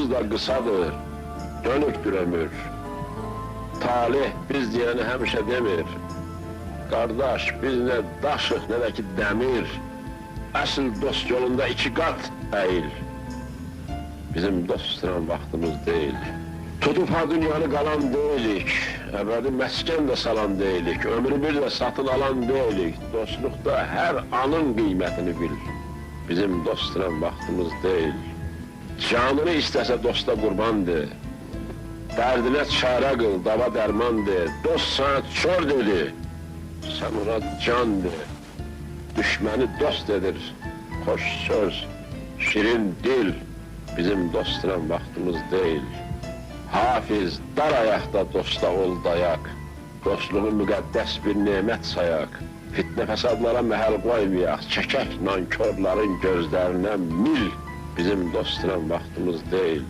vaxtımız da qısadır, dönüktür ömür. Talih biz deyəni həmişə demir. Qardaş, biz nə daşıq, nə də ki dəmir. Əsl dost yolunda iki qat əyil. Bizim dost tuturan vaxtımız deyil. Tutup ha dünyanı qalan deyilik. Əbədi məskən də salan deyilik. Ömrü bir də satın alan deyilik. Dostluqda hər anın qiymətini bil. Bizim dost tuturan vaxtımız deyil. Canını istəsə dosta qurbandır. Dərdinə çarə qıl, dava dərmandır. Dost sana çor dedi, sən ona candır. Düşməni dost edir, xoş söz, şirin dil. Bizim dost tuturan vaxtımız deyil. Hafiz, dar ayaqda dosta ol dayaq. Dostluğu müqəddəs bir nemət sayaq. Fitnə fəsadlara məhəl qoymayaq. Çəkək nankörlərin gözlərinə mil. Bizim dost tuturan vaxtımız deyil.